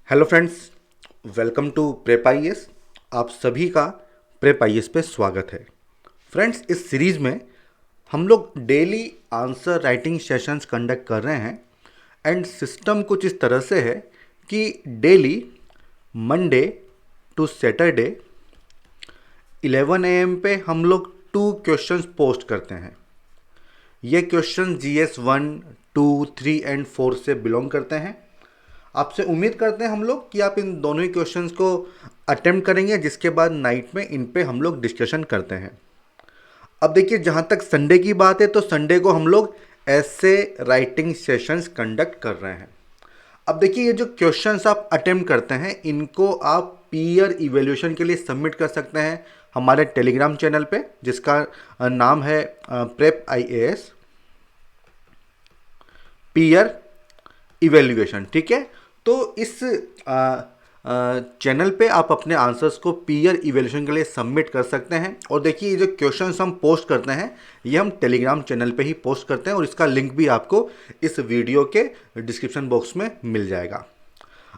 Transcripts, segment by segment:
Hello friends, welcome to prep IAS. आप सभी का प्रेप आईएएस पे स्वागत है। फ्रेंड्स, इस सीरीज़ में हम लोग daily answer writing sessions conduct कर रहे हैं एंड सिस्टम कुछ इस तरह से है कि daily Monday to Saturday 11 AM पे हम लोग 2 क्वेश्चंस पोस्ट करते हैं। ये क्वेश्चन GS 1, 2, 3 एंड 4 से बिलोंग करते हैं। आपसे उम्मीद करते हैं हम लोग कि आप इन दोनों ही क्वेश्चंस को अटेम्प्ट करेंगे, जिसके बाद नाइट में इन पे हम लोग डिस्कशन करते हैं। अब देखिए, जहाँ तक संडे की बात है तो संडे को हम लोग ऐसे राइटिंग सेशंस कंडक्ट कर रहे हैं। अब देखिए, ये जो क्वेश्चंस आप अटेम्प्ट करते हैं इनको आप पीयर इवेल्यूशन के लिए सबमिट कर सकते हैं हमारे टेलीग्राम चैनल पे, जिसका नाम है प्रेप आईएएस पीयर इवेल्युएशन। ठीक है, तो इस चैनल पे आप अपने आंसर्स को पीयर इवेल्यूशन के लिए सबमिट कर सकते हैं। और देखिए, ये जो क्वेश्चंस हम पोस्ट करते हैं ये हम टेलीग्राम चैनल पे ही पोस्ट करते हैं और इसका लिंक भी आपको इस वीडियो के डिस्क्रिप्शन बॉक्स में मिल जाएगा।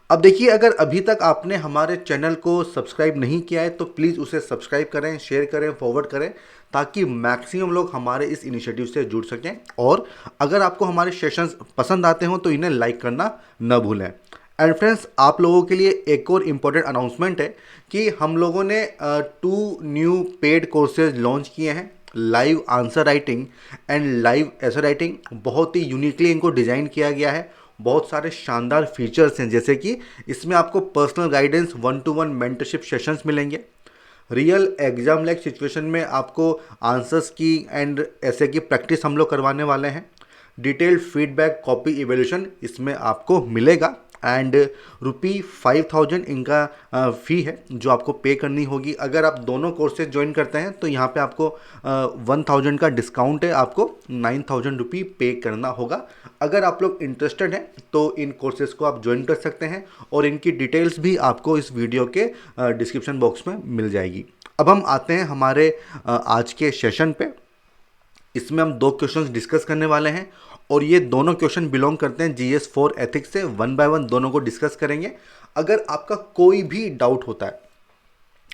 अब देखिए, अगर अभी तक आपने हमारे चैनल को सब्सक्राइब नहीं किया है तो प्लीज़ उसे सब्सक्राइब करें, शेयर करें, फॉरवर्ड करें, ताकि मैक्सिमम लोग हमारे इस इनिशिएटिव से जुड़ सकें। और अगर आपको हमारे सेशंस पसंद आते हो तो इन्हें लाइक करना न भूलें। एंड फ्रेंड्स, आप लोगों के लिए एक और इम्पोर्टेंट अनाउंसमेंट है कि हम लोगों ने 2 न्यू पेड कोर्सेज लॉन्च किए हैं, live answer writing and live ऐसे राइटिंग। बहुत ही यूनिकली इनको डिज़ाइन किया गया है। बहुत सारे शानदार फीचर्स हैं, जैसे कि इसमें आपको personal guidance, 1-to-1 mentorship sessions मिलेंगे। रियल एग्जाम लाइक सिचुएशन में आपको आंसर्स की एंड ऐसे की प्रैक्टिस हम लोग करवाने वाले हैं। डिटेल्ड फीडबैक कॉपी इवेल्यूशन इसमें आपको मिलेगा एंड ₹5000 इनका फ़ी है जो आपको पे करनी होगी। अगर आप दोनों कोर्सेज ज्वाइन करते हैं तो यहाँ पे आपको 1000 का डिस्काउंट है, आपको ₹9000 पे करना होगा। अगर आप लोग इंटरेस्टेड हैं तो इन कोर्सेज को आप ज्वाइन कर सकते हैं और इनकी डिटेल्स भी आपको इस वीडियो के डिस्क्रिप्शन बॉक्स में मिल जाएगी। अब हम आते हैं हमारे आज के सेशन पे। इसमें हम 2 क्वेश्चंस डिस्कस करने वाले हैं और ये दोनों क्वेश्चन बिलोंग करते हैं GS 4 एथिक्स से। 1 बाय 1 दोनों को डिस्कस करेंगे। अगर आपका कोई भी डाउट होता है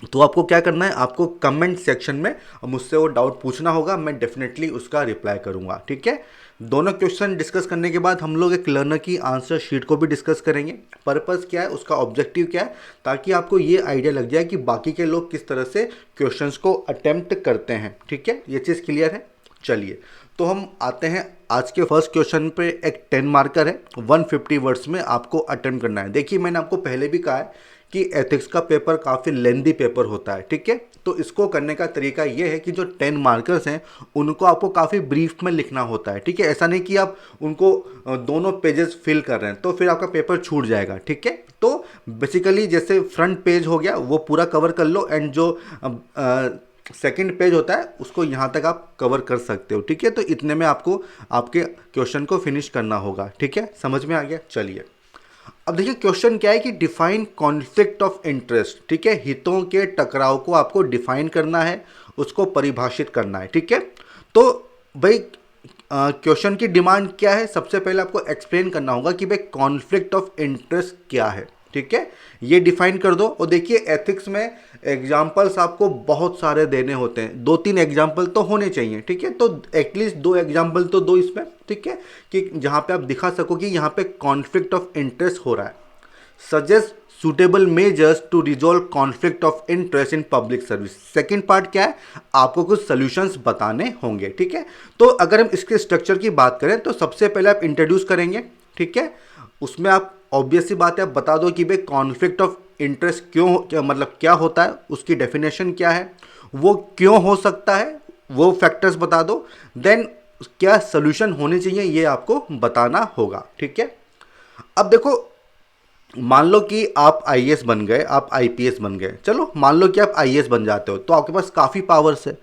तो आपको क्या करना है, आपको कमेंट सेक्शन में मुझसे वो डाउट पूछना होगा, मैं डेफिनेटली उसका रिप्लाई करूंगा। ठीक है, दोनों क्वेश्चन डिस्कस करने के बाद हम लोग एक लर्नर की आंसर शीट को भी डिस्कस करेंगे। पर्पस क्या है, उसका ऑब्जेक्टिव क्या है, ताकि आपको ये आइडिया लग जाए कि बाकी के लोग किस तरह से क्वेश्चंस को अटेम्प्ट करते हैं। ठीक है, ये चीज़ क्लियर है। चलिए, तो हम आते हैं आज के फर्स्ट क्वेश्चन पे। एक 10 मार्कर है, 150 वर्ड्स में आपको अटेम्प्ट करना है। देखिए, मैंने आपको पहले भी कहा है कि एथिक्स का पेपर काफ़ी लेंदी पेपर होता है। ठीक है, तो इसको करने का तरीका ये है कि जो 10 मार्कर्स हैं उनको आपको काफ़ी ब्रीफ में लिखना होता है। ठीक है, ऐसा नहीं कि आप उनको दोनों पेजेस फिल कर रहे हैं तो फिर आपका पेपर छूट जाएगा। ठीक है, तो बेसिकली जैसे फ्रंट पेज हो गया वो पूरा कवर कर लो एंड जो सेकंड पेज होता है उसको यहाँ तक आप कवर कर सकते हो। ठीक है, तो इतने में आपको आपके क्वेश्चन को फिनिश करना होगा। ठीक है, समझ में आ गया। चलिए, अब देखिए क्वेश्चन क्या है कि डिफाइन कॉन्फ्लिक्ट ऑफ इंटरेस्ट। ठीक है, हितों के टकराव को आपको डिफाइन करना है, उसको परिभाषित करना है। ठीक है, तो भाई क्वेश्चन की डिमांड क्या है, सबसे पहले आपको एक्सप्लेन करना होगा कि भाई कॉन्फ्लिक्ट ऑफ इंटरेस्ट क्या है। ठीक है, ये डिफाइन कर दो। और देखिए, एथिक्स में एग्जाम्पल्स आपको बहुत सारे देने होते हैं, 2-3 एग्जाम्पल तो होने चाहिए। ठीक है, तो एटलीस्ट 2 एग्जाम्पल तो दो इसमें। ठीक है, कि जहाँ पे आप दिखा सको कि यहाँ पे कॉन्फ्लिक्ट ऑफ इंटरेस्ट हो रहा है। Suggest suitable measures to resolve conflict of interest in public service. Second part क्या है, आपको कुछ सॉल्यूशंस बताने होंगे। ठीक है, तो अगर हम इसके स्ट्रक्चर की बात करें तो सबसे पहले आप इंट्रोड्यूस करेंगे। ठीक है, उसमें आप ऑब्वियस सी बात है, आप बता दो कि भाई कॉन्फ्लिक्ट ऑफ इंटरेस्ट मतलब क्या होता है, उसकी डेफिनेशन क्या है, वो क्यों हो सकता है, वो फैक्टर्स बता दो। देन क्या सोल्यूशन होने चाहिए ये आपको बताना होगा। ठीक है, अब देखो, मान लो कि आप आईएएस बन गए, आप आईपीएस बन गए। चलो, मान लो कि आप आईएएस बन जाते हो तो आपके पास काफ़ी पावर्स है,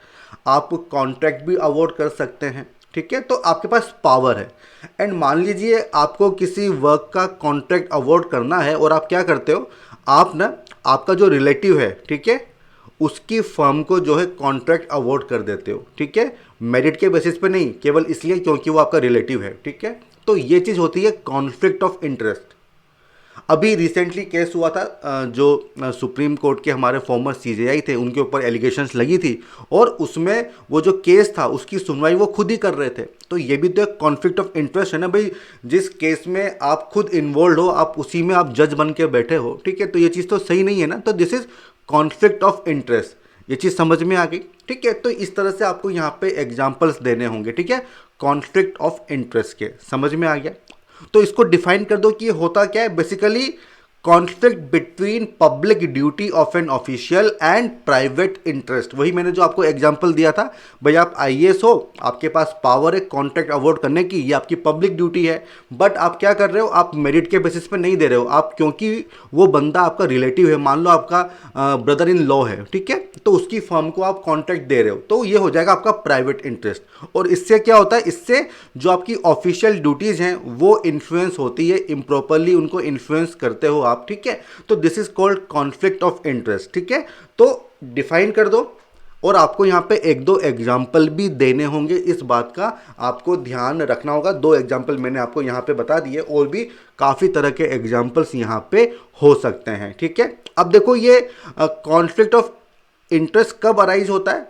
आप कॉन्ट्रैक्ट भी अवॉर्ड कर सकते हैं। ठीक है, तो आपके पास पावर है। एंड मान लीजिए आपको किसी वर्क का कॉन्ट्रैक्ट अवॉर्ड करना है और आप क्या करते हो, आप ना आपका जो रिलेटिव है, ठीक है, उसकी फर्म को जो है कॉन्ट्रैक्ट अवॉर्ड कर देते हो। ठीक है, मेरिट के बेसिस पे नहीं, केवल इसलिए क्योंकि वो आपका रिलेटिव है। ठीक है, तो ये चीज़ होती है कॉन्फ्लिक्ट ऑफ इंटरेस्ट। अभी रिसेंटली केस हुआ था जो सुप्रीम कोर्ट के हमारे फॉर्मर सीजेआई थे, उनके ऊपर एलिगेशंस लगी थी और उसमें वो जो केस था उसकी सुनवाई वो खुद ही कर रहे थे। तो ये भी तो एक कॉन्फ्लिक्ट ऑफ इंटरेस्ट है ना भाई, जिस केस में आप खुद इन्वॉल्व हो, आप उसी में आप जज बन के बैठे हो, ठीक है, तो ये चीज़ तो सही नहीं है ना। तो this is conflict of interest, ये चीज़ समझ में आ गई, ठीक है। तो इस तरह से आपको यहाँ पे एग्जाम्पल्स देने होंगे, ठीक है, कॉन्फ्लिक्ट ऑफ इंटरेस्ट के, समझ में आ गया। तो इसको डिफाइन कर दो कि ये होता क्या है। Basically conflict between public duty of an official and private interest. वही मैंने जो आपको एग्जांपल दिया था, भाई आप आईएएस हो, आपके पास पावर है कॉन्ट्रैक्ट अवॉर्ड करने की, ये आपकी पब्लिक ड्यूटी है, बट आप क्या कर रहे हो, आप मेरिट के बेसिस पे नहीं दे रहे हो, आप क्योंकि वो बंदा आपका रिलेटिव है, मान लो आपका ब्रदर इन लॉ है, ठीक है, तो उसकी फर्म को आप कॉन्ट्रैक्ट दे रहे हो, तो ये हो जाएगा आपका प्राइवेट इंटरेस्ट। और इससे क्या होता है, इससे जो आपकी ऑफिशियल ड्यूटीज़ हैं वो इन्फ्लुएंस होती है, इम्प्रॉपरली उनको इन्फ्लुएंस करते हो आप, ठीक है। तो this is called conflict of interest, ठीक है। तो डिफाइन कर दो और आपको यहाँ पे एक दो एग्जाम्पल भी देने होंगे, इस बात का आपको ध्यान रखना होगा। दो एग्जाम्पल मैंने आपको यहाँ पे बता दिए, और भी काफ़ी तरह के एग्जाम्पल्स यहाँ पे हो सकते हैं, ठीक है। अब देखो ये कॉन्फ्लिक्ट ऑफ इंटरेस्ट कब अराइज होता है,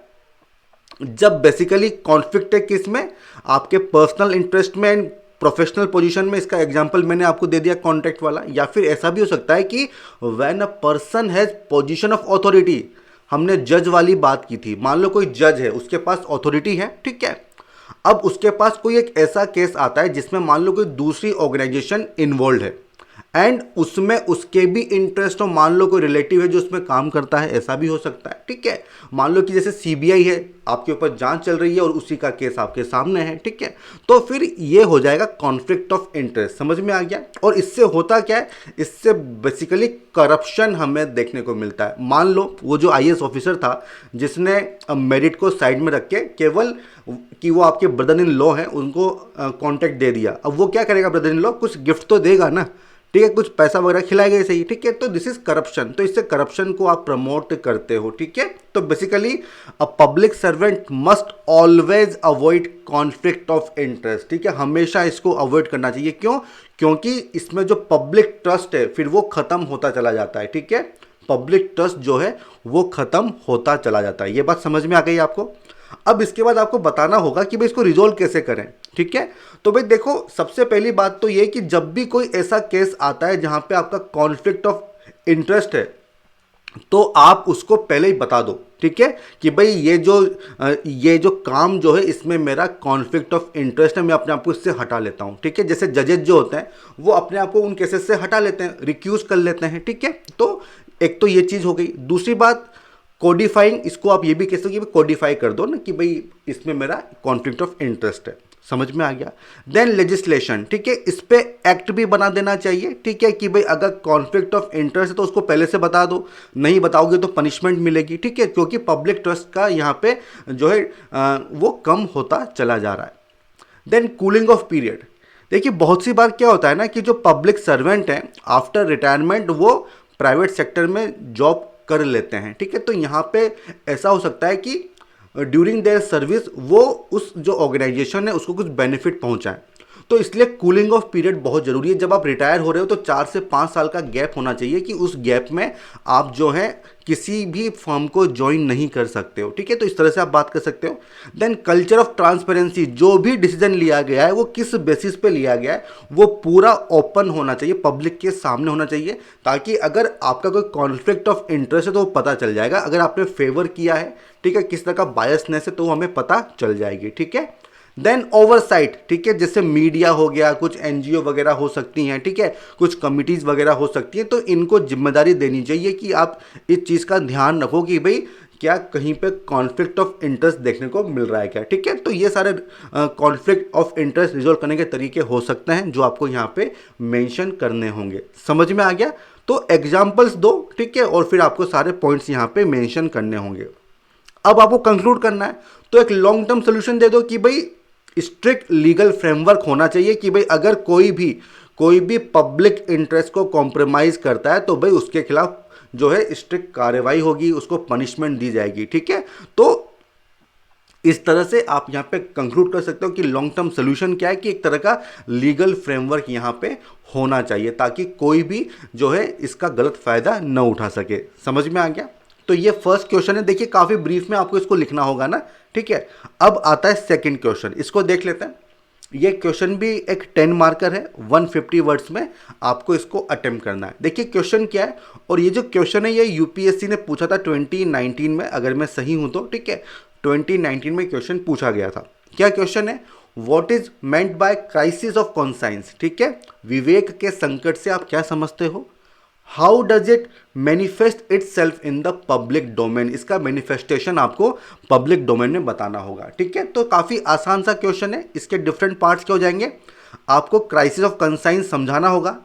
जब बेसिकली कॉन्फ्लिक्ट है किस में, आपके पर्सनल इंटरेस्ट में एंड प्रोफेशनल पोजीशन में। इसका एग्जांपल मैंने आपको दे दिया कॉन्ट्रैक्ट वाला। या फिर ऐसा भी हो सकता है कि when a person has position of authority, हमने जज वाली बात की थी, मान लो कोई जज है, उसके पास अथॉरिटी है, ठीक है, अब उसके पास कोई एक ऐसा केस आता है जिसमें मान लो कोई दूसरी ऑर्गेनाइजेशन इन्वॉल्व है एंड उसमें उसके भी इंटरेस्ट हो, मान लो कोई रिलेटिव है जो उसमें काम करता है, ऐसा भी हो सकता है, ठीक है। मान लो कि जैसे सीबीआई है, आपके ऊपर जांच चल रही है और उसी का केस आपके सामने है, ठीक है, तो फिर ये हो जाएगा कॉन्फ्लिक्ट ऑफ इंटरेस्ट, समझ में आ गया। और इससे होता क्या है, इससे बेसिकली करप्शन हमें देखने को मिलता है। मान लो वो जो आईएएस ऑफिसर था जिसने मेरिट को साइड में रख के केवल कि वो आपके ब्रदर इन लॉ हैं उनको कॉन्ट्रैक्ट दे दिया, अब वो क्या करेगा, ब्रदर इन लॉ कुछ गिफ्ट तो देगा ना, ठीक है, कुछ पैसा वगैरह खिलाएगा सही, ठीक है, तो दिस इज करप्शन। तो इससे करप्शन को आप प्रमोट करते हो, ठीक है। तो basically a public servant must always avoid conflict of interest, ठीक है, हमेशा इसको अवॉइड करना चाहिए। क्यों, क्योंकि इसमें जो पब्लिक ट्रस्ट है फिर वो खत्म होता चला जाता है, ठीक है, पब्लिक ट्रस्ट जो है वो खत्म होता चला जाता है। ये बात समझ में आ गई आपको। अब इसके बाद आपको बताना होगा कि भाई इसको रिजोल्व कैसे करें, ठीक है। तो भाई देखो, सबसे पहली बात तो ये कि जब भी कोई ऐसा केस आता है जहां पे आपका कॉन्फ्लिक्ट ऑफ इंटरेस्ट है, तो आप उसको पहले ही बता दो, ठीक है, कि भाई ये जो काम जो है इसमें मेरा कॉन्फ्लिक्ट ऑफ इंटरेस्ट है, मैं अपने आप को इससे हटा लेता हूं, ठीक है। जैसे जजेज जो होते हैं वो अपने आप को उन केसेस से हटा लेते हैं, रिक्यूज कर लेते हैं, ठीक है। तो एक तो ये चीज हो गई। दूसरी बात कोडिफाइंग, इसको आप ये भी कह सकते हो कि कोडिफाई कर दो ना कि भाई इसमें मेरा कॉन्फ्लिक्ट ऑफ इंटरेस्ट है, समझ में आ गया। देन लेजिस्लेशन, ठीक है, इस पे एक्ट भी बना देना चाहिए, ठीक है, कि भाई अगर कॉन्फ्लिक्ट ऑफ इंटरेस्ट है तो उसको पहले से बता दो, नहीं बताओगे तो पनिशमेंट मिलेगी, ठीक है, क्योंकि पब्लिक ट्रस्ट का यहाँ पे जो है वो कम होता चला जा रहा है। देन कूलिंग ऑफ पीरियड, देखिए बहुत सी बार क्या होता है ना कि जो पब्लिक सर्वेंट हैं आफ्टर रिटायरमेंट वो प्राइवेट सेक्टर में जॉब कर लेते हैं, ठीक है, तो यहाँ पे ऐसा हो सकता है कि ड्यूरिंग देयर सर्विस वो उस जो ऑर्गेनाइजेशन है उसको कुछ बेनिफिट पहुंचाएं, तो इसलिए कूलिंग ऑफ पीरियड बहुत ज़रूरी है। जब आप रिटायर हो रहे हो तो 4 से 5 साल का गैप होना चाहिए कि उस गैप में आप जो है किसी भी फर्म को ज्वाइन नहीं कर सकते हो, ठीक है, तो इस तरह से आप बात कर सकते हो। देन कल्चर ऑफ ट्रांसपेरेंसी, जो भी डिसीजन लिया गया है वो किस बेसिस पे लिया गया है वो पूरा ओपन होना चाहिए, पब्लिक के सामने होना चाहिए, ताकि अगर आपका कोई कॉन्फ्लिक्ट ऑफ इंटरेस्ट है तो वो पता चल जाएगा। अगर आपने फेवर किया है, ठीक है, किस तरह का बायसनेस है तो वो हमें पता चल जाएगी, ठीक है। देन ओवरसाइट, ठीक है, जैसे मीडिया हो गया, कुछ एनजीओ वगैरह हो सकती हैं, ठीक है, कुछ कमिटीज़ वगैरह हो सकती हैं, तो इनको जिम्मेदारी देनी चाहिए कि आप इस चीज़ का ध्यान रखो कि भाई क्या कहीं पे कॉन्फ्लिक्ट ऑफ इंटरेस्ट देखने को मिल रहा है क्या, ठीक है। तो ये सारे कॉन्फ्लिक्ट ऑफ इंटरेस्ट रिजोल्व करने के तरीके हो सकते हैं जो आपको यहाँ पे मेंशन करने होंगे, समझ में आ गया। तो एग्जाम्पल्स दो, ठीक है, और फिर आपको सारे पॉइंट्स यहाँ पे मेंशन करने होंगे। अब आपको कंक्लूड करना है तो एक लॉन्ग टर्म सोल्यूशन दे दो कि भाई स्ट्रिक्ट लीगल फ्रेमवर्क होना चाहिए कि भाई अगर कोई भी पब्लिक इंटरेस्ट को कॉम्प्रोमाइज करता है तो भाई उसके खिलाफ जो है स्ट्रिक्ट कार्रवाई होगी, उसको पनिशमेंट दी जाएगी, ठीक है। तो इस तरह से आप यहाँ पे कंक्लूड कर सकते हो कि लॉन्ग टर्म सोल्यूशन क्या है कि एक तरह का लीगल फ्रेमवर्क यहाँ पे होना चाहिए ताकि कोई भी जो है इसका गलत फायदा न उठा सके। समझ में आ गया? तो ये फर्स्ट क्वेश्चन है, देखिए काफी ब्रीफ में आपको इसको लिखना होगा ना, ठीक है। अब आता है सेकंड क्वेश्चन, इसको देख लेते हैं। ये क्वेश्चन भी एक 10 मार्कर है, 150 वर्ड्स में आपको इसको अटेम्प्ट करना है। देखिए क्वेश्चन क्या है, और ये जो क्वेश्चन है ये यूपीएससी ने पूछा था 2019 में, अगर मैं सही हूं तो, ठीक है। 2019 में क्वेश्चन पूछा गया था। क्या क्वेश्चन है? What is meant by crisis of conscience, ठीक है। विवेक के संकट से आप क्या समझते हो? How does it manifest it self in the public domain, इसका मैनिफेस्टेशन आपको पब्लिक डोमेन में बताना होगा, ठीक है। तो काफ़ी आसान सा क्वेश्चन है। इसके डिफरेंट पार्ट्स क्या हो जाएंगे? आपको क्राइसिस ऑफ कंसाइंस समझाना होगा।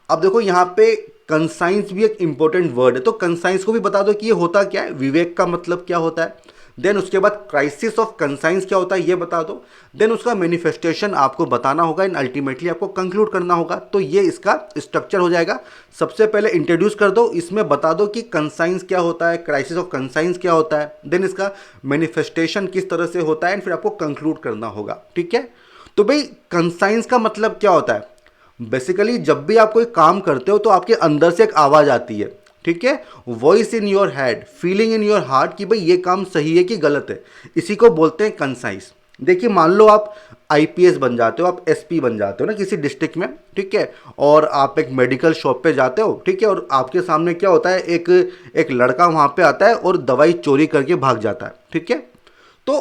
अब देखो यहाँ पे कंसाइंस भी एक इंपॉर्टेंट वर्ड है, तो कंसाइंस को भी बता दो कि ये होता क्या है, विवेक का मतलब क्या होता है। देन उसके बाद क्राइसिस ऑफ कंसाइंस क्या होता है ये बता दो। देन उसका मैनिफेस्टेशन आपको बताना होगा एंड अल्टीमेटली आपको कंक्लूड करना होगा। तो ये इसका स्ट्रक्चर हो जाएगा। सबसे पहले इंट्रोड्यूस कर दो, इसमें बता दो कि कंसाइंस क्या होता है, क्राइसिस ऑफ कंसाइंस क्या होता है, देन इसका मैनिफेस्टेशन किस तरह से होता है एंड फिर आपको कंक्लूड करना होगा, ठीक है। तो भाई कंसाइंस का मतलब क्या होता है? बेसिकली जब भी आप कोई काम करते हो तो आपके अंदर से एक आवाज़ आती है, ठीक है। Voice in your head, feeling in your heart कि भाई ये काम सही है कि गलत है, इसी को बोलते हैं कंसाइंस। देखिए मान लो आप आईपीएस बन जाते हो, आप एसपी बन जाते हो ना किसी डिस्ट्रिक्ट में, ठीक है। और आप एक मेडिकल शॉप पे जाते हो, ठीक है। और आपके सामने क्या होता है, एक लड़का वहाँ पे आता है और दवाई चोरी करके भाग जाता है, ठीक है। तो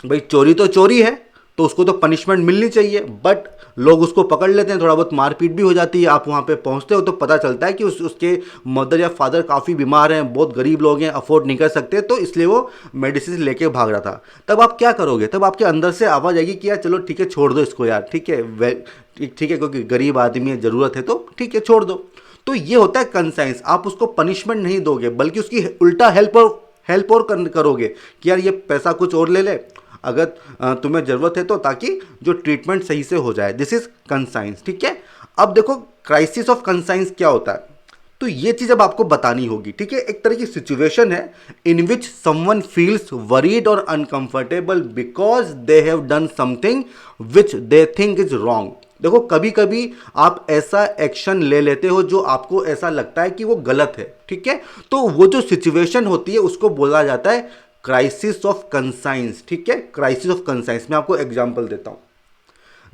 भाई चोरी तो चोरी है, तो उसको तो पनिशमेंट मिलनी चाहिए, बट लोग उसको पकड़ लेते हैं, थोड़ा बहुत मारपीट भी हो जाती है। आप वहाँ पे पहुँचते हो तो पता चलता है कि उसके मदर या फादर काफ़ी बीमार हैं, बहुत गरीब लोग हैं, अफोर्ड नहीं कर सकते, तो इसलिए वो मेडिसिन लेके भाग रहा था। तब आप क्या करोगे? तब आपके अंदर से आवाज़ आएगी कि यार चलो ठीक है छोड़ दो इसको यार, ठीक है, ठीक है, क्योंकि गरीब आदमी है, ज़रूरत है तो ठीक है छोड़ दो। तो ये होता है कंसाइंस। आप उसको पनिशमेंट नहीं दोगे बल्कि उसकी उल्टा हेल्प और करोगे कि यार ये पैसा कुछ और ले ले अगर तुम्हें ज़रूरत है तो, ताकि जो ट्रीटमेंट सही से हो जाए। दिस इज कंसाइंस, ठीक है। अब देखो क्राइसिस ऑफ कंसाइंस क्या होता है, तो ये चीज़ अब आपको बतानी होगी, ठीक है। एक तरह की सिचुएशन है इन विच समवन फील्स वरीड और uncomfortable because they have done something which they think is wrong. देखो कभी कभी आप ऐसा एक्शन ले लेते हो जो आपको ऐसा लगता है कि वो गलत है, ठीक है। तो वो जो सिचुएशन होती है उसको बोला जाता है क्राइसिस ऑफ कंसाइंस, ठीक है। क्राइसिस ऑफ कंसाइंस मैं आपको एग्जांपल देता हूं।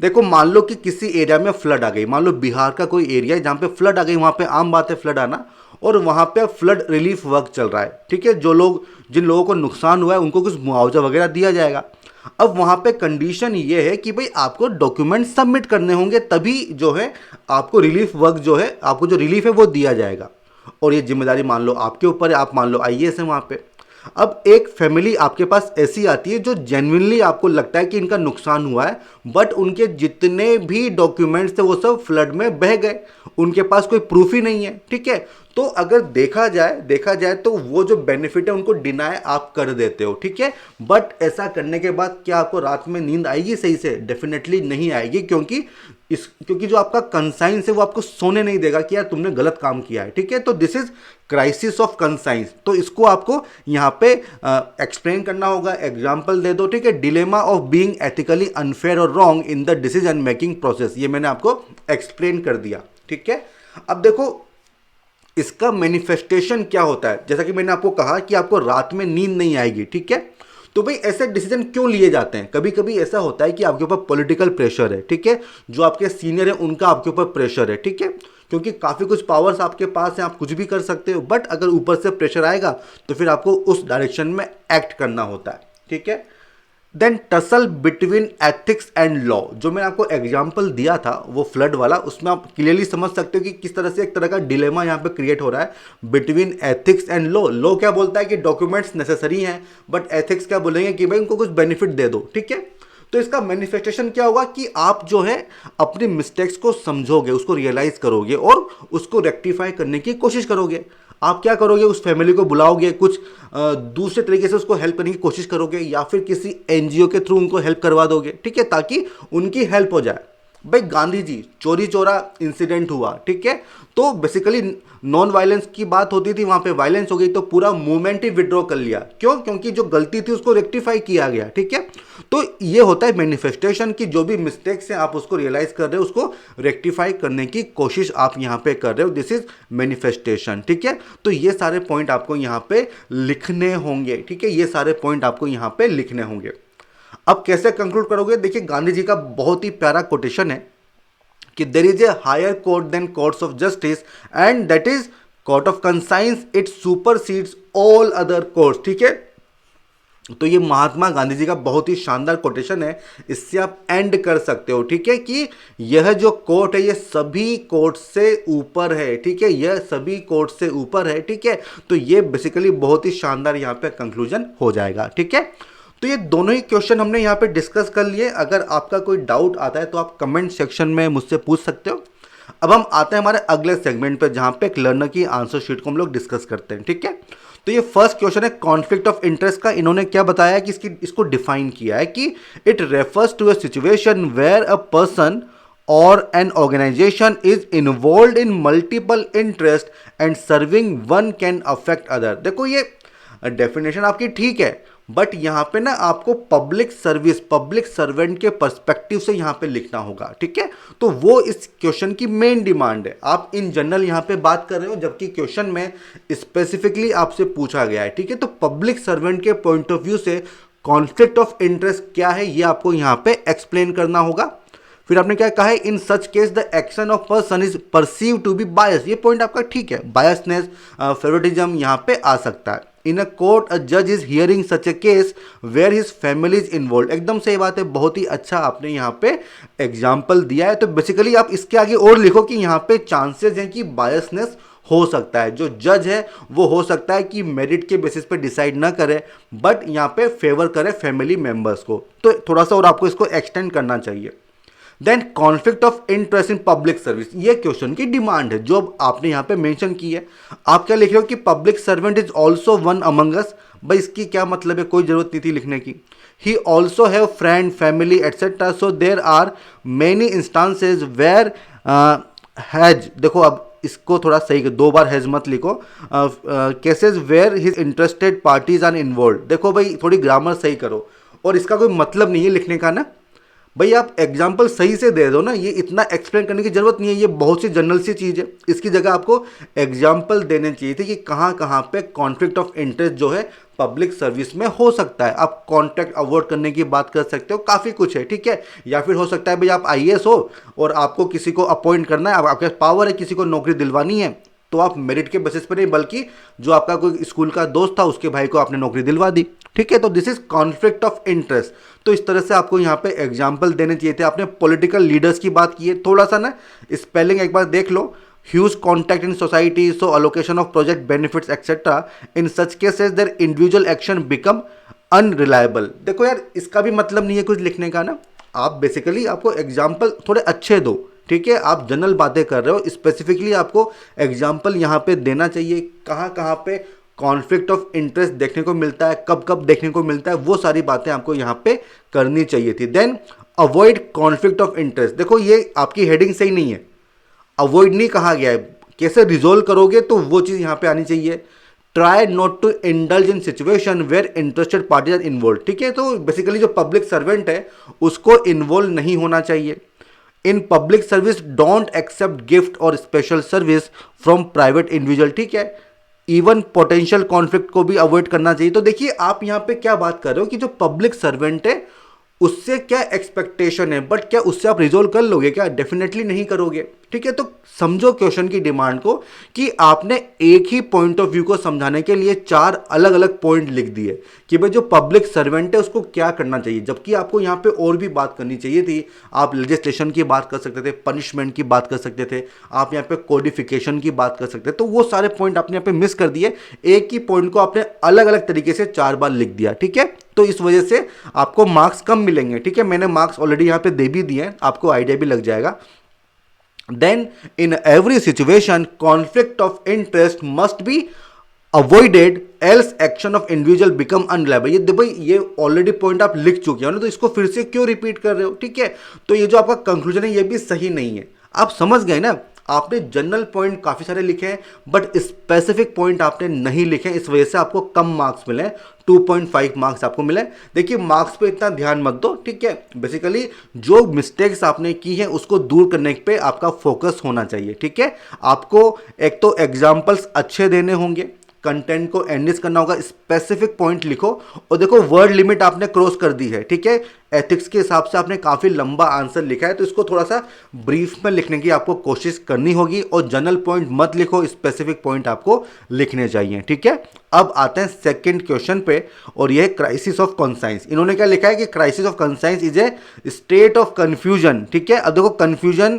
देखो मान लो कि किसी एरिया में फ्लड आ गई, मान लो बिहार का कोई एरिया है जहां पे फ्लड आ गई, वहां पे आम बात है फ्लड आना, और वहां पे फ्लड रिलीफ वर्क चल रहा है, ठीक है। जिन लोगों को नुकसान हुआ है उनको कुछ मुआवजा वगैरह दिया जाएगा। अब वहां पे कंडीशन ये है कि भाई आपको डॉक्यूमेंट सबमिट करने होंगे, तभी जो है आपको रिलीफ वर्क जो है, आपको जो रिलीफ है वो दिया जाएगा। और ये जिम्मेदारी मान लो आपके ऊपर है, आप मान लो आईएएस है वहां पे। अब एक फैमिली आपके पास ऐसी आती है जो जेन्युइनली आपको लगता है कि इनका नुकसान हुआ है, बट उनके जितने भी डॉक्यूमेंट्स थे वो सब फ्लड में बह गए, उनके पास कोई प्रूफ ही नहीं है, ठीक है। तो अगर देखा जाए तो वो जो बेनिफिट है उनको डिनाई आप कर देते हो, ठीक है। बट ऐसा करने के बाद क्या आपको रात में नींद आएगी सही से? डेफिनेटली नहीं आएगी, क्योंकि जो आपका कंसाइंस है वो आपको सोने नहीं देगा कि यार तुमने गलत काम किया है, ठीक है। तो this is crisis of conscience. तो इसको आपको यहाँ पे एक्सप्लेन करना होगा, एग्जाम्पल दे दो, ठीक है। Dilemma of being ethically unfair और wrong in the decision making process, ये मैंने आपको एक्सप्लेन कर दिया, ठीक है। अब देखो इसका मैनिफेस्टेशन क्या होता है। जैसा कि मैंने आपको कहा कि आपको रात में नींद नहीं आएगी, ठीक है। तो भाई ऐसे डिसीजन क्यों लिए जाते हैं? कभी कभी ऐसा होता है कि आपके ऊपर पॉलिटिकल प्रेशर है, ठीक है। जो आपके सीनियर है उनका आपके ऊपर प्रेशर है, ठीक है, क्योंकि काफ़ी कुछ पावर्स आपके पास हैं, आप कुछ भी कर सकते हो। बट अगर ऊपर से प्रेशर आएगा तो फिर आपको उस डायरेक्शन में एक्ट करना होता है, ठीक है। Then tussle between ethics and law, जो मैंने आपको एग्जाम्पल दिया था वो फ्लड वाला, उसमें आप क्लियरली समझ सकते हो कि किस तरह से एक तरह का डिलेमा यहाँ पे क्रिएट हो रहा है between ethics and law. Law क्या बोलता है कि डॉक्यूमेंट्स नेसेसरी हैं, बट एथिक्स क्या बोलेंगे कि भाई उनको कुछ बेनिफिट दे दो, ठीक है। तो इसका मैनिफेस्टेशन क्या होगा कि आप जो है अपनी मिस्टेक्स को समझोगे, उसको रियलाइज करोगे और उसको रेक्टिफाई करने की कोशिश करोगे। आप क्या करोगे? उस फैमिली को बुलाओगे, कुछ दूसरे तरीके से उसको हेल्प करने की कोशिश करोगे, या फिर किसी एनजीओ के थ्रू उनको हेल्प करवा दोगे, ठीक है, ताकि उनकी हेल्प हो जाए। भाई गांधी जी चोरी चोरा इंसिडेंट हुआ, ठीक है, तो बेसिकली नॉन वायलेंस की बात होती थी, वहां पे वायलेंस हो गई तो पूरा मूवमेंट ही विड्रॉ कर लिया। क्यों? क्योंकि जो गलती थी उसको रेक्टिफाई किया गया, ठीक है। तो ये होता है मैनिफेस्टेशन की, जो भी मिस्टेक्स हैं आप उसको रियलाइज कर रहे हो, उसको रेक्टिफाई करने की कोशिश आप यहां पे कर रहे हो, दिस इज मैनिफेस्टेशन, ठीक है। तो ये सारे पॉइंट आपको यहां पे लिखने होंगे, ठीक है, ये सारे पॉइंट आपको यहां पे लिखने होंगे। अब कैसे कंक्लूड करोगे? देखिए गांधी जी का बहुत ही प्यारा कोटेशन है कि there is a higher court than courts of justice and that is court of conscience, it supersedes all other courts, ठीक है। तो ये महात्मा गांधी जी का बहुत ही शानदार कोटेशन है, इससे आप एंड कर सकते हो, ठीक है, कि यह जो कोर्ट है ये सभी कोर्ट से ऊपर है, ठीक है, यह सभी कोर्ट से ऊपर है, ठीक है। तो ये बेसिकली बहुत ही शानदार यहाँ पे कंक्लूजन हो जाएगा, ठीक है। तो ये दोनों ही क्वेश्चन हमने यहाँ पे डिस्कस कर लिए। अगर आपका कोई डाउट आता है तो आप कमेंट सेक्शन में मुझसे पूछ सकते हो। अब हम आते हैं हमारे अगले सेगमेंट पे, जहां पे एक लर्नर की आंसर शीट को हम लोग डिस्कस करते हैं, ठीक है। तो ये फर्स्ट क्वेश्चन है कॉन्फ्लिक्ट ऑफ इंटरेस्ट का। इन्होंने क्या बताया कि इसको डिफाइन किया है कि it refers to a situation where a person or an organization is involve in multiple interest and serving one can affect other. देखो ये डेफिनेशन आपकी ठीक है, बट यहां पे ना आपको पब्लिक सर्विस, पब्लिक सर्वेंट के पर्सपेक्टिव से यहां पे लिखना होगा, ठीक है। तो वो इस क्वेश्चन की मेन डिमांड है। आप इन जनरल यहां पे बात कर रहे हो, जबकि क्वेश्चन में स्पेसिफिकली आपसे पूछा गया है, ठीक है। तो पब्लिक सर्वेंट के पॉइंट ऑफ व्यू से कॉन्फ्लिक्ट ऑफ इंटरेस्ट क्या है ये आपको यहां पे एक्सप्लेन करना होगा। फिर आपने क्या कहा है, in such case the action of person is perceive to be bias. ये पॉइंट आपका ठीक है, बायसनेस, फेवरेटिज्म यहां पे आ सकता है। इन अ कोर्ट अ जज is hearing such a case where his family is involve. एकदम सही बात है, बहुत ही अच्छा आपने यहाँ पे एग्जाम्पल दिया है। तो बेसिकली आप इसके आगे और लिखो कि यहाँ पे चांसेस हैं कि बायसनेस हो सकता है। जो जज है वो हो सकता है कि मेरिट के बेसिस पे डिसाइड ना करे, बट यहाँ पे फेवर करे फैमिली मेंबर्स को। तो थोड़ा सा और आपको इसको एक्सटेंड करना चाहिए। Then conflict of interest in public service, ये क्वेश्चन की डिमांड है जो आपने यहां पे मेंशन की है। आप क्या लिख रहे हो कि public servant is also one among us. भाई इसकी क्या मतलब है? कोई जरूरत नहीं थी लिखने की। He also have friend, family etcetera, so there are many instances where has, देखो अब इसको थोड़ा सही, दो बार हैज मत लिखो, cases where his interested parties are involve. देखो भाई थोड़ी ग्रामर सही करो, और इसका कोई मतलब नहीं है लिखने का ना। भाई आप एग्जाम्पल सही से दे दो ना, ये इतना एक्सप्लेन करने की जरूरत नहीं है, ये बहुत सी जनरल सी चीज़ है। इसकी जगह आपको एग्जाम्पल देने चाहिए थे कि कहाँ कहाँ पे कॉन्फ्लिक्ट ऑफ इंटरेस्ट जो है पब्लिक सर्विस में हो सकता है। आप कॉन्ट्रैक्ट अवॉर्ड करने की बात कर सकते हो, काफ़ी कुछ है, ठीक है। या फिर हो सकता है भाई आप आईएएस हो और आपको किसी को अपॉइंट करना है, आपके पास पावर है, किसी को नौकरी दिलवानी है, तो आप मेरिट के बेसिस पर नहीं, बल्कि जो आपका कोई स्कूल का दोस्त था उसके भाई को आपने नौकरी दिलवा दी, ठीक है। तो this is conflict of interest. तो इस तरह से आपको यहाँ पे एग्जाम्पल देने चाहिए थे। आपने पॉलिटिकल लीडर्स की बात की है, थोड़ा सा ना स्पेलिंग एक बार देख लो। Huge contact in society, so allocation of project benefits etcetera, in such cases their individual action become unreliable. देखो यार इसका भी मतलब नहीं है कुछ लिखने का ना, आप बेसिकली आपको एग्जाम्पल थोड़े अच्छे दो, ठीक है। आप जनरल बातें कर रहे हो, स्पेसिफिकली आपको एग्जाम्पल यहाँ पे देना चाहिए। कहाँ कहाँ पे कॉन्फ्लिक्ट ऑफ इंटरेस्ट देखने को मिलता है, कब कब देखने को मिलता है, वो सारी बातें आपको यहाँ पे करनी चाहिए थी। Then avoid conflict of interest, देखो ये आपकी हेडिंग सही नहीं है, अवॉइड नहीं कहा गया है, कैसे रिजोल्व करोगे तो वो चीज़ यहाँ पे आनी चाहिए। Try not to indulge in situation where interested parties are involve, ठीक है। तो बेसिकली जो पब्लिक सर्वेंट है उसको इन्वॉल्व नहीं होना चाहिए। In public service don't accept gift or special service from private individual, ठीक है। इवन पोटेंशियल कॉन्फ्लिक्ट को भी अवॉइड करना चाहिए। तो देखिए आप यहां पे क्या बात कर रहे हो कि जो पब्लिक सर्वेंट है उससे क्या एक्सपेक्टेशन है, बट क्या उससे आप रिजोल्व कर लोगे? क्या डेफिनेटली नहीं करोगे, ठीक है। तो समझो क्वेश्चन की डिमांड को कि आपने एक ही पॉइंट ऑफ व्यू को समझाने के लिए चार अलग अलग पॉइंट लिख दिए कि भाई जो पब्लिक सर्वेंट है उसको क्या करना चाहिए, जबकि आपको यहाँ पे और भी बात करनी चाहिए थी। आप लेजिस्लेशन की बात कर सकते थे, पनिशमेंट की बात कर सकते थे, आप यहाँ पे कोडिफिकेशन की बात कर सकते थे। तो वो सारे पॉइंट आपने यहाँ पे मिस कर दिए, एक ही पॉइंट को आपने अलग अलग तरीके से चार बार लिख दिया, ठीक है। तो इस वजह से आपको मार्क्स कम मिलेंगे, ठीक है। मैंने मार्क्स ऑलरेडी यहाँ पे दे भी दिए हैं, आपको आइडिया भी लग जाएगा। Then in every situation conflict of interest must be avoided else action of individual become unreliable. ये देखो ये ऑलरेडी पॉइंट आप लिख चुके हो ना, तो इसको फिर से क्यों रिपीट कर रहे हो, ठीक है। तो ये जो आपका कंक्लूजन है ये भी सही नहीं है। आप समझ गए ना, आपने जनरल पॉइंट काफी सारे लिखे हैं बट स्पेसिफिक पॉइंट आपने नहीं लिखे, इस वजह से आपको कम मार्क्स मिले, 2.5 मार्क्स आपको मिले। देखिए मार्क्स पे इतना ध्यान मत दो, ठीक है। बेसिकली जो मिस्टेक्स आपने की है उसको दूर करने पे आपका फोकस होना चाहिए, ठीक है। आपको एक तो एग्जाम्पल्स अच्छे देने होंगे, कंटेंट को एनरिच करना होगा, स्पेसिफिक पॉइंट लिखो। और देखो वर्ड लिमिट आपने क्रॉस कर दी है, ठीक है। एथिक्स के हिसाब से आपने काफी लंबा आंसर लिखा है, तो इसको थोड़ा सा ब्रीफ में लिखने की आपको कोशिश करनी होगी। और जनरल पॉइंट मत लिखो, स्पेसिफिक पॉइंट आपको लिखने चाहिए, ठीक है। अब आते हैं सेकंड क्वेश्चन पे, और यह क्राइसिस ऑफ कॉन्साइंस। इन्होंने क्या लिखा है कि crisis of conscience is a state of confusion, ठीक है। अब देखो कंफ्यूजन,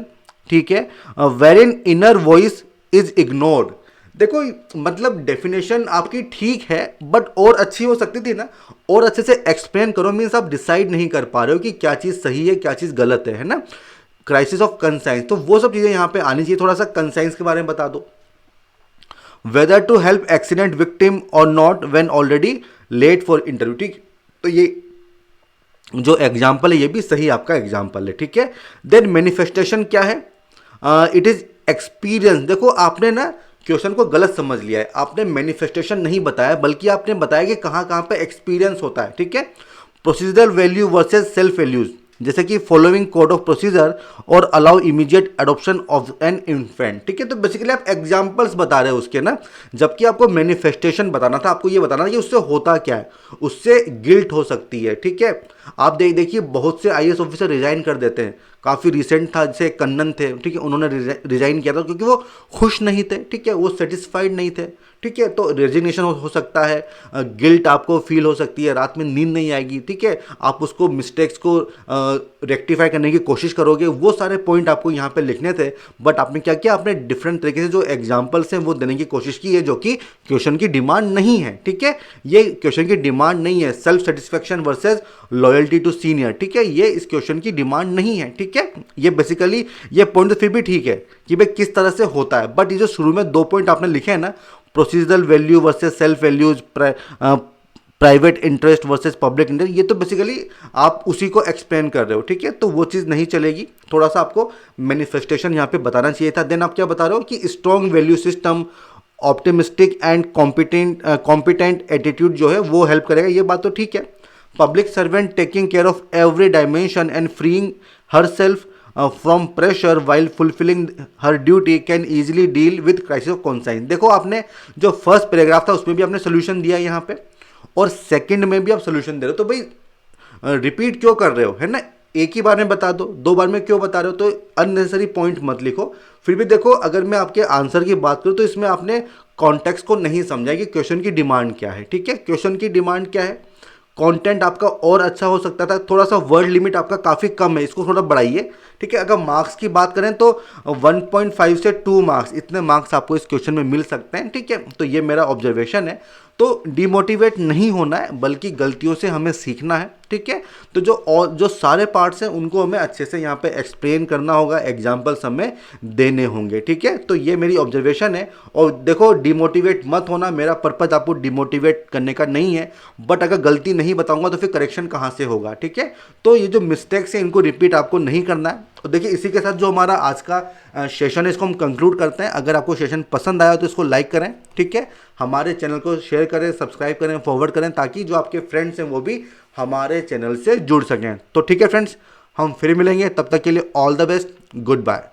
ठीक है, where in inner voice is ignored. देखो मतलब डेफिनेशन आपकी ठीक है बट और अच्छी हो सकती थी ना, और अच्छे से एक्सप्लेन करो। मीन्स आप डिसाइड नहीं कर पा रहे हो कि क्या चीज़ सही है क्या चीज़ गलत है ना। क्राइसिस ऑफ कंसाइंस, तो वो सब चीज़ें यहाँ पे आनी चाहिए। थोड़ा सा कंसाइंस के बारे में बता दो। Whether to help accident victim or not when already late for interview, ठीक। तो ये जो एग्जाम्पल है ये भी सही आपका एग्जाम्पल है, ठीक है। देन मैनिफेस्टेशन क्या है, इट इज एक्सपीरियंस। देखो आपने ना क्वेश्चन को गलत समझ लिया है, आपने मैनिफेस्टेशन नहीं बताया बल्कि आपने बताया कि कहाँ कहाँ पे एक्सपीरियंस होता है, ठीक है। Procedural value versus self values, जैसे कि फॉलोइंग कोड ऑफ प्रोसीजर और allow immediate adoption of an infant, ठीक है। तो बेसिकली आप एग्जांपल्स बता रहे हो उसके ना, जबकि आपको मैनिफेस्टेशन बताना था, आपको ये बताना था कि उससे होता क्या है, उससे गिल्ट हो सकती है, ठीक है। आप देखिए बहुत से आईएएस ऑफिसर रिजाइन कर देते हैं, काफ़ी रिसेंट था जैसे कन्नन थे, ठीक है, उन्होंने रिजाइन किया था क्योंकि वो खुश नहीं थे, ठीक है, वो सेटिस्फाइड नहीं थे, ठीक है। तो रेजिग्नेशन हो सकता है, गिल्ट आपको फील हो सकती है, रात में नींद नहीं आएगी, ठीक है। आप उसको मिस्टेक्स को रेक्टिफाई करने की कोशिश करोगे, वो सारे पॉइंट आपको यहाँ पे लिखने थे। बट आपने क्या किया, आपने डिफरेंट तरीके से जो एग्जाम्पल्स हैं वो देने की कोशिश की है, जो कि क्वेश्चन की डिमांड नहीं है, ठीक है। ये क्वेश्चन की डिमांड नहीं है, self satisfaction versus loyalty to senior, ठीक है, ये इस क्वेश्चन की डिमांड नहीं है, ठीक है। ये बेसिकली ये पॉइंट तो फिर भी ठीक है कि भाई किस तरह से होता है, बट ये जो शुरू में 2 पॉइंट आपने लिखे हैं ना, procedural value versus self values, private interest versus public interest, ये तो बेसिकली आप उसी को एक्सप्लेन कर रहे हो, ठीक है। तो वो चीज़ नहीं चलेगी, थोड़ा सा आपको मैनिफेस्टेशन यहाँ पे बताना चाहिए था। देन आप क्या बता रहे हो कि strong value system, optimistic and competent attitude जो है वो हेल्प करेगा, ये बात तो ठीक है। Public servant taking care of every dimension and freeing her self from pressure while fulfilling her duty can easily deal with crisis of conscience. देखो आपने जो फर्स्ट पैराग्राफ था उसमें भी आपने सोल्यूशन दिया यहाँ पे, और सेकंड में भी आप सोल्यूशन दे रहे हो, तो भाई रिपीट क्यों कर रहे हो, है ना। एक ही बार में बता दो, 2 बार में क्यों बता रहे हो, तो अननेसेसरी पॉइंट मत लिखो। फिर भी देखो अगर मैं आपके आंसर की बात करूँ तो इसमें आपने कॉन्टेक्स्ट को नहीं समझा कि क्वेश्चन की डिमांड क्या है, ठीक है। क्वेश्चन की डिमांड क्या है, कंटेंट आपका और अच्छा हो सकता था, थोड़ा सा वर्ड लिमिट आपका काफ़ी कम है, इसको थोड़ा बढ़ाइए, ठीक है। अगर मार्क्स की बात करें तो 1.5 से 2 मार्क्स, इतने मार्क्स आपको इस क्वेश्चन में मिल सकते हैं, ठीक है। तो ये मेरा ऑब्जर्वेशन है। तो डिमोटिवेट नहीं होना है बल्कि गलतियों से हमें सीखना है, ठीक है। तो जो सारे पार्ट्स हैं उनको हमें अच्छे से यहाँ पे एक्सप्लेन करना होगा, एग्जाम्पल्स हमें देने होंगे, ठीक है। तो ये मेरी ऑब्जर्वेशन है। और देखो डिमोटिवेट मत होना, मेरा पर्पज आपको डिमोटिवेट करने का नहीं है, बट अगर गलती नहीं बताऊंगा तो फिर करेक्शन कहाँ से होगा, ठीक है। तो ये जो मिस्टेक्स हैं इनको रिपीट आपको नहीं करना है। तो देखिए इसी के साथ जो हमारा आज का सेशन है इसको हम कंक्लूड करते हैं। अगर आपको सेशन पसंद आया तो इसको लाइक करें, ठीक है। हमारे चैनल को शेयर करें, सब्सक्राइब करें, फॉरवर्ड करें, ताकि जो आपके फ्रेंड्स हैं वो भी हमारे चैनल से जुड़ सकें। तो ठीक है फ्रेंड्स, हम फिर मिलेंगे, तब तक के लिए all the best, good bye.